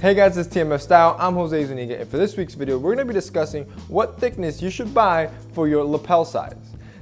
Hey guys, it's TMF Style. I'm Jose Zuniga, and for this week's video, we're going to be discussing what thickness you should buy for your lapel size.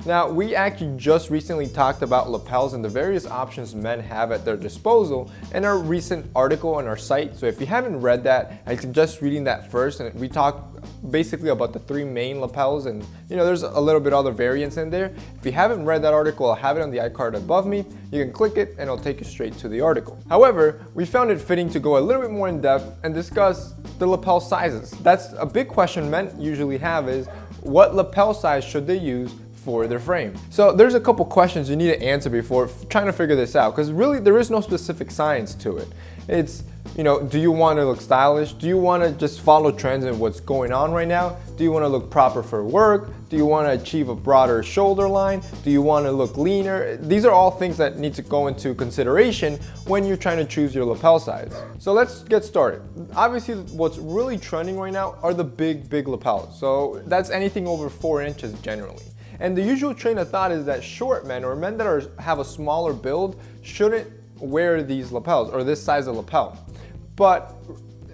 Now, we actually just recently talked about lapels and the various options men have at their disposal in our recent article on our site. So if you haven't read that, I suggest reading that first. And we talk basically about the three main lapels, and there's a little bit other variants in there. If you haven't read that article, I'll have it on the iCard above me. You can click it and it'll take you straight to the article. However, we found it fitting to go a little bit more in depth and discuss the lapel sizes. That's a big question men usually have, is what lapel size should they use for their frame? So there's a couple questions you need to answer before trying to figure this out, because really there is no specific science to it. It's, do you want to look stylish? Do you want to just follow trends and what's going on right now? Do you want to look proper for work? Do you want to achieve a broader shoulder line? Do you want to look leaner? These are all things that need to go into consideration when you're trying to choose your lapel size. So let's get started. Obviously, what's really trending right now are the big lapels. So that's anything over 4 inches generally. And the usual train of thought is that short men or men that have a smaller build shouldn't wear these lapels or this size of lapel. But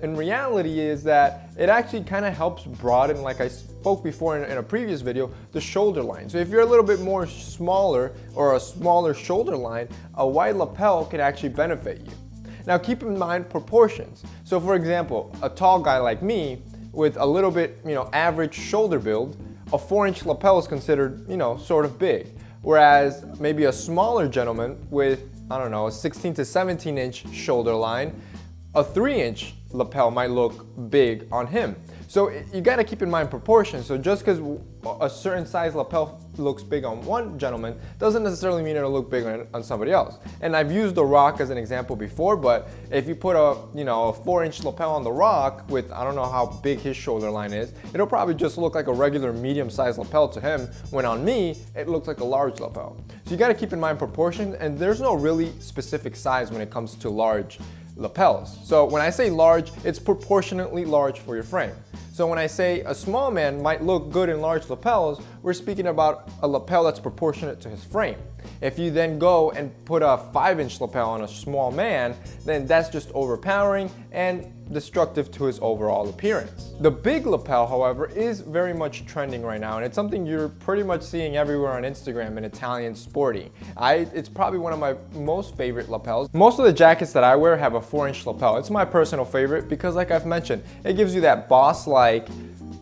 in reality is that it actually kind of helps broaden, like I spoke before in a previous video, the shoulder line. So if you're a little bit more smaller or a smaller shoulder line, a wide lapel can actually benefit you. Now keep in mind proportions. So for example, a tall guy like me with a little bit, average shoulder build, a 4-inch lapel is considered, sort of big. Whereas maybe a smaller gentleman with, a 16 to 17 inch shoulder line, a 3-inch lapel might look big on him. So you got to keep in mind proportions. So just because a certain size lapel looks big on one gentleman doesn't necessarily mean it'll look big on somebody else. And I've used The Rock as an example before, but if you put a 4-inch lapel on The Rock with, I don't know how big his shoulder line is, it'll probably just look like a regular medium-sized lapel to him, when on me, it looks like a large lapel. So you got to keep in mind proportions, and there's no really specific size when it comes to large lapels. So when I say large, it's proportionately large for your frame. So when I say a small man might look good in large lapels, we're speaking about a lapel that's proportionate to his frame. If you then go and put a 5-inch lapel on a small man, then that's just overpowering and destructive to his overall appearance. The big lapel, however, is very much trending right now, and it's something you're pretty much seeing everywhere on Instagram in Italian sporty. It's probably one of my most favorite lapels. Most of the jackets that I wear have a 4-inch lapel. It's my personal favorite because, like I've mentioned, it gives you that boss-like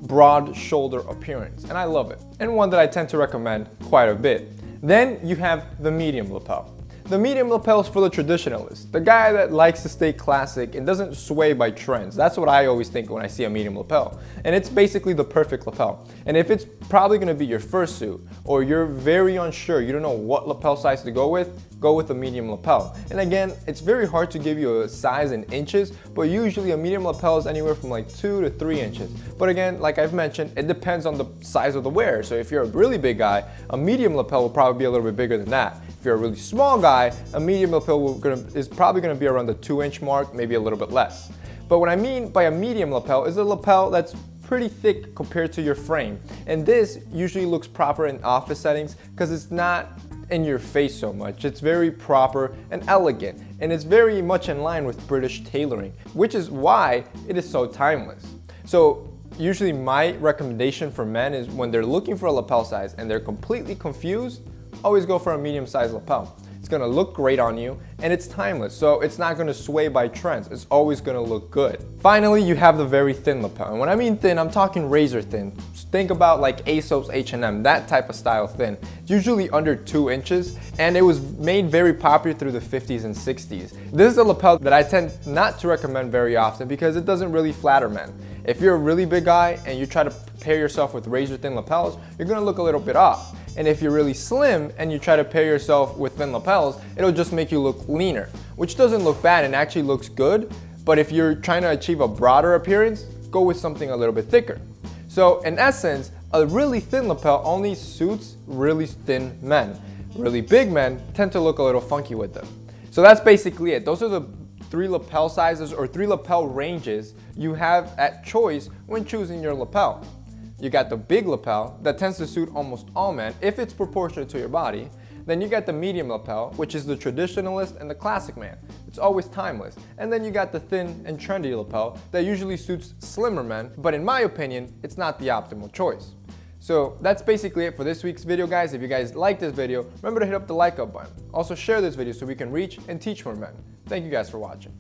broad shoulder appearance, and I love it, and one that I tend to recommend quite a bit. Then you have the medium lapel. The medium lapel is for the traditionalist, the guy that likes to stay classic and doesn't sway by trends. That's what I always think when I see a medium lapel. And it's basically the perfect lapel. And if it's probably going to be your first suit, or you're very unsure, you don't know what lapel size to go with a medium lapel. And again, it's very hard to give you a size in inches, but usually a medium lapel is anywhere from like 2 to 3 inches. But again, like I've mentioned, it depends on the size of the wearer. So if you're a really big guy, a medium lapel will probably be a little bit bigger than that. If you're a really small guy, a medium lapel is probably going to be around the 2-inch mark, maybe a little bit less. But what I mean by a medium lapel is a lapel that's pretty thick compared to your frame. And this usually looks proper in office settings because it's not in your face so much. It's very proper and elegant, and it's very much in line with British tailoring, which is why it is so timeless. So usually my recommendation for men is when they're looking for a lapel size and they're completely confused, always go for a medium-sized lapel. It's gonna look great on you, and it's timeless, so it's not gonna sway by trends. It's always gonna look good. Finally, you have the very thin lapel. And when I mean thin, I'm talking razor thin. Think about like ASOS H&M, that type of style thin. It's usually under 2 inches, and it was made very popular through the 50s and 60s. This is a lapel that I tend not to recommend very often because it doesn't really flatter men. If you're a really big guy and you try to pair yourself with razor thin lapels, you're gonna look a little bit off. And if you're really slim and you try to pair yourself with thin lapels, it'll just make you look leaner, which doesn't look bad and actually looks good. But if you're trying to achieve a broader appearance, go with something a little bit thicker. So in essence, a really thin lapel only suits really thin men. Really big men tend to look a little funky with them. So that's basically it. Those are the 3 lapel sizes or 3 lapel ranges you have at choice when choosing your lapel. You got the big lapel that tends to suit almost all men if it's proportionate to your body. Then you got the medium lapel, which is the traditionalist and the classic man. It's always timeless. And then you got the thin and trendy lapel that usually suits slimmer men, but in my opinion, it's not the optimal choice. So that's basically it for this week's video, guys. If you guys like this video, remember to hit up the like up button. Also share this video so we can reach and teach more men. Thank you guys for watching.